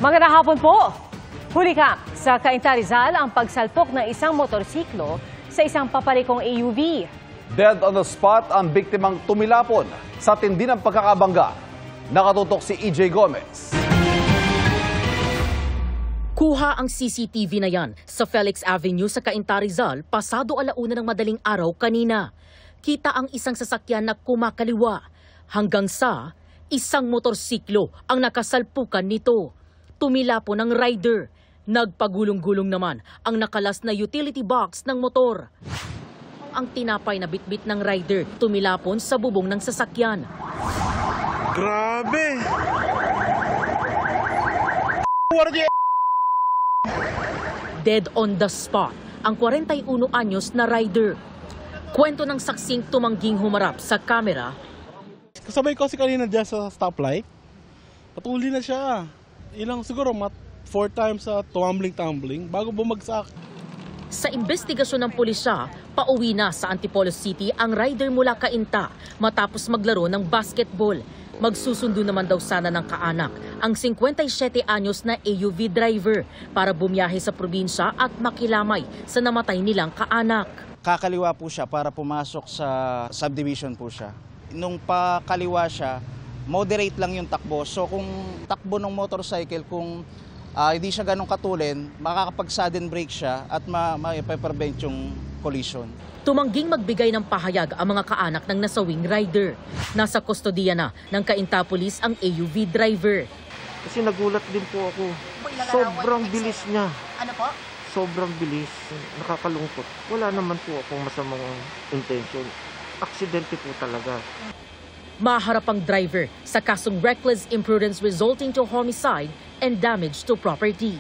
Magandang hapon po. Huli ka sa Cainta Rizal ang pagsalpok ng isang motorsiklo sa isang papalikong AUV. Dead on the spot ang biktimang tumilapon sa tindi ng pagkakabangga. Nakatutok si EJ Gomez. Kuha ang CCTV na yan sa Felix Avenue sa Cainta Rizal pasado 1:00 ng madaling araw kanina. Kita ang isang sasakyan na kumakaliwa hanggang sa isang motorsiklo ang nakasalpukan nito. Tumilapon ang rider. Nagpagulong-gulong naman ang nakalas na utility box ng motor. Ang tinapay na bitbit ng rider tumilapon sa bubong ng sasakyan. Grabe! Dead on the spot ang 41 anyos na rider. Kwento ng saksing tumangging humarap sa kamera. Kasabay ko kasi kanina dyan sa stoplight. Patuloy na siya. Ilang siguro 4 times sa tumbling bago bumagsak. Sa investigasyon ng pulisya, pauwi na sa Antipolo City ang rider mula Cainta matapos maglaro ng basketball. Magsusundo naman daw sana ng kaanak ang 57 anyos na AUV driver para bumiyahe sa probinsya at makilamay sa namatay nilang kaanak. Kakaliwa po siya para pumasok sa subdivision po siya. Nung pakaliwa siya, moderate lang yung takbo. So kung takbo ng motorcycle, kung hindi siya ganong katulin, makakapag-sudden brake siya at ma-prevent yung collision. Tumangging magbigay ng pahayag ang mga kaanak ng nasawing rider. Nasa kustodiya na ng Cainta Police ang AUV driver. Kasi nagulat din po ako. Sobrang bilis niya. Ano po? Sobrang bilis. Nakakalungkot. Wala naman po akong masamang intention. Aksidente po talaga. Maharap ang driver sa kasong reckless imprudence resulting to homicide and damage to property.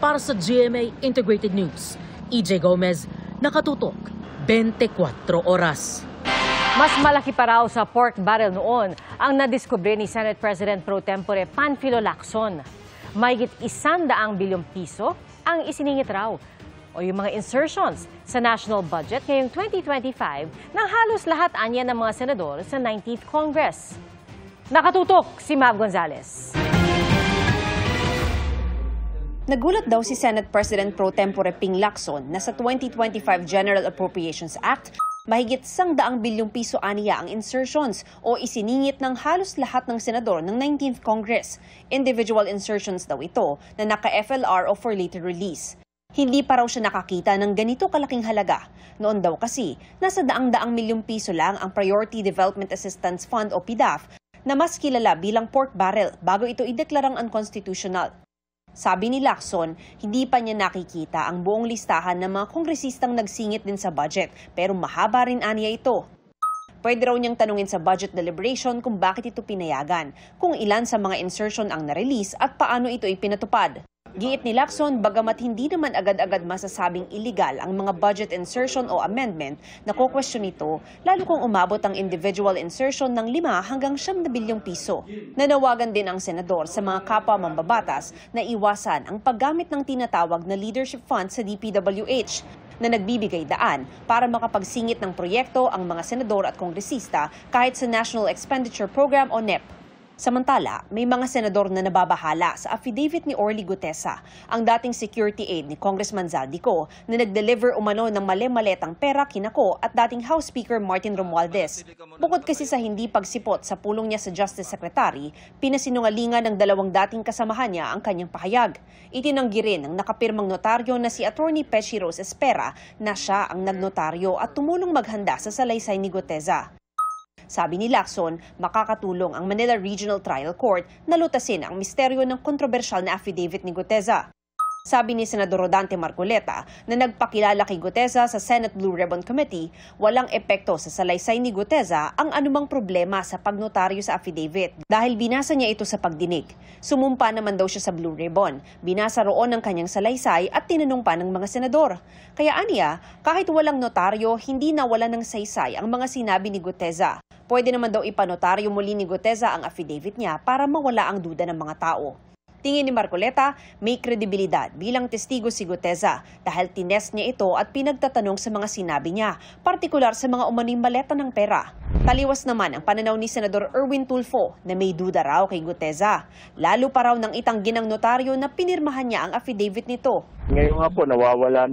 Para sa GMA Integrated News, EJ Gomez, nakatutok 24 oras. Mas malaki pa raw sa pork barrel noon ang nadiskubre ni Senate President Pro Tempore Panfilo Lacson. Mahigit 100 bilyong piso ang isiningit raw o yung mga insertions sa national budget ngayong 2025 ng halos lahat anya ng mga senador sa 19th Congress. Nakatutok si Mav Gonzalez. Nagulat daw si Senate President Pro Tempore Ping Lacson na sa 2025 General Appropriations Act, mahigit 100 bilyong piso aniya ang insertions o isiningit ng halos lahat ng senador ng 19th Congress. Individual insertions daw ito na naka-FLR o for later release. Hindi pa raw siya nakakita ng ganito kalaking halaga. Noon daw kasi, nasa daang-daang milyong piso lang ang Priority Development Assistance Fund o PDAF na mas kilala bilang pork barrel bago ito ideklarang unconstitutional. Sabi ni Lacson, hindi pa niya nakikita ang buong listahan ng mga kongresistang nagsingit din sa budget pero mahaba rin aniya ito. Pwede raw niyang tanungin sa budget deliberation kung bakit ito pinayagan, kung ilan sa mga insertion ang na-release at paano ito ipinatupad. Giit ni Lacson, bagamat hindi naman agad-agad masasabing iligal ang mga budget insertion o amendment, nakukwestiyon ito, lalo kung umabot ang individual insertion ng 5 hanggang 9 bilyong piso. Nanawagan din ang senador sa mga kapwa mambabatas na iwasan ang paggamit ng tinatawag na leadership fund sa DPWH, na nagbibigay daan para makapagsingit ng proyekto ang mga senador at kongresista kahit sa National Expenditure Program o NEP. Samantala, may mga senador na nababahala sa affidavit ni Orly Gutesa, ang dating security aide ni Congressman Zaldico, na nag-deliver umano ng mali-maletang pera kinako at dating House Speaker Martin Romualdez. Bukod kasi sa hindi pagsipot sa pulong niya sa Justice Secretary, pinasinungalingan ng 2 dating kasamahan niya ang kanyang pahayag. Itinanggi rin ng nakapirmang notaryo na si Attorney Peshi Rose Espera na siya ang nagnotaryo at tumulong maghanda sa salaysay ni Gutesa. Sabi ni Lacson, makakatulong ang Manila Regional Trial Court na lutasin ang misteryo ng kontrobersyal na affidavit ni Gutesa. Sabi ni Senador Rodante Marcoleta na nagpakilala kay Gutesa sa Senate Blue Ribbon Committee, walang epekto sa salaysay ni Gutesa ang anumang problema sa pagnotaryo sa affidavit dahil binasa niya ito sa pagdinig. Sumumpa naman daw siya sa Blue Ribbon, binasa roon ang kanyang salaysay at tinanong pa ng mga senador. Kaya aniya, kahit walang notaryo, hindi nawala ng saysay ang mga sinabi ni Gutesa. Pwede naman daw ipanotaryo muli ni Gutesa ang affidavit niya para mawala ang duda ng mga tao. Tingin ni Marcoleta, may kredibilidad bilang testigo si Gutesa dahil tinest niya ito at pinagtatanong sa mga sinabi niya, partikular sa mga umaning maleta ng pera. Taliwas naman ang pananaw ni Senador Erwin Tulfo na may duda raw kay Guteza. Lalo pa raw nang itanggi ng notaryo na pinirmahan niya ang affidavit nito. Ngayon nga po, nawawala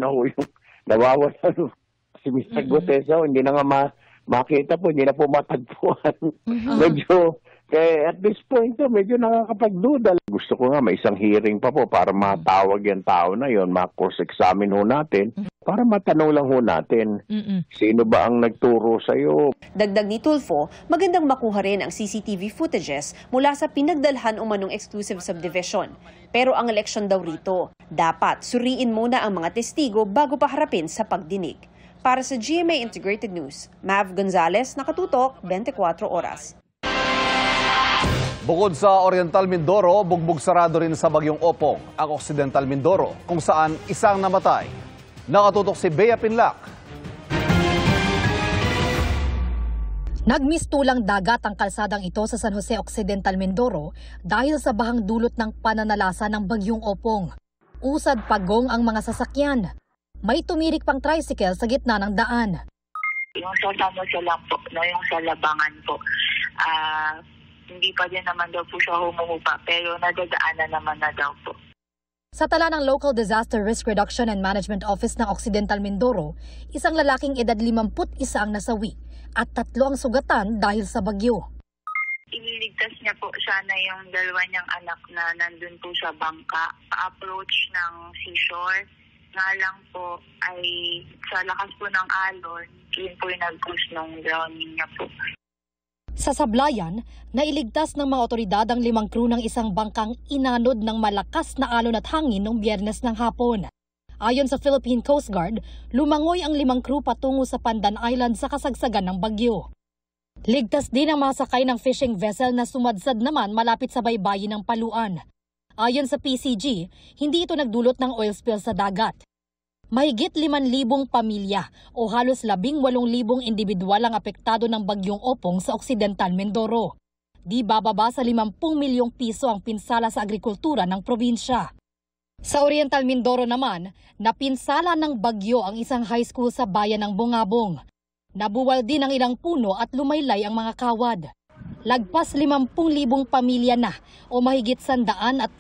si Mr. Guteza. Hindi na nga makita po, hindi na po matagpuan. Medyo, kaya at this point, medyo nakakapagduda. Gusto ko nga may isang hearing pa po para matawag yung tao na yon, ma-course examine ho natin, para matanong lang ho natin, sino ba ang nagturo sa'yo? Dagdag ni Tulfo, magandang makuha rin ang CCTV footages mula sa pinagdalhan umanong exclusive subdivision. Pero ang eleksyon daw rito, dapat suriin muna ang mga testigo bago pa harapin sa pagdinig. Para sa GMA Integrated News, Mav Gonzalez, nakatutok, 24 oras. Bukod sa Oriental Mindoro, bugbog sarado rin sa Bagyong Opong ang Occidental Mindoro, kung saan isang namatay. Nakatutok si Bea Pinlac. Nagmistulang dagat ang kalsadang ito sa San Jose Occidental Mindoro dahil sa bahang dulot ng pananalasa ng Bagyong Opong. Usad pagong ang mga sasakyan. May tumirik pang tricycle sa gitna ng daan. Yung sa San Jose lang po, yung sa Labangan po, hindi pa din naman daw po siya humuhupa, pero nadadaanan naman na daw po. Sa tala ng Local Disaster Risk Reduction and Management Office ng Occidental Mindoro, isang lalaking edad 51 ang nasawi at 3 ang sugatan dahil sa bagyo. Ililigtas niya po sana yung dalawa niyang anak na nandun po sa bangka, pa-approach ng seashore. Nga lang po ay sa lakas po ng alon, yun po yung nag-cause ng drowning niya po. Sa Sablayan, nailigtas ng mga otoridad ang 5 crew ng isang bangkang inanod ng malakas na alon at hangin noong Biyernes ng hapon. Ayon sa Philippine Coast Guard, lumangoy ang 5 crew patungo sa Pandan Island sa kasagsagan ng bagyo. Ligtas din ang mga sakay ng fishing vessel na sumadsad naman malapit sa baybayin ng Paluan. Ayon sa PCG, hindi ito nagdulot ng oil spill sa dagat. Mahigit 5,000 pamilya o halos 18,000 individual ang apektado ng Bagyong Opong sa Occidental Mindoro. Di bababa sa 50 milyong piso ang pinsala sa agrikultura ng probinsya. Sa Oriental Mindoro naman, napinsala ng bagyo ang isang high school sa bayan ng Bungabong. Nabuwal din ang ilang puno at lumaylay ang mga kawad. Lagpas 50,000 pamilya na o mahigit 160,000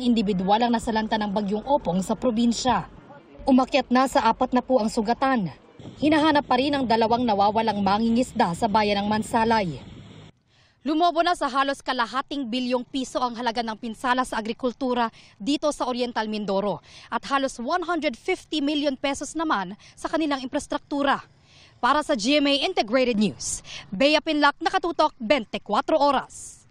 individual ang nasalanta ng Bagyong Opong sa probinsya. Umakyat na sa 4 na po ang sugatan. Hinahanap pa rin ang 2 nawawalang mangingisda sa bayan ng Mansalay. Lumobo na sa halos kalahating bilyong piso ang halaga ng pinsala sa agrikultura dito sa Oriental Mindoro at halos 150 million pesos naman sa kanilang infrastruktura. Para sa GMA Integrated News, Bea Pinlac, nakatutok 24 oras.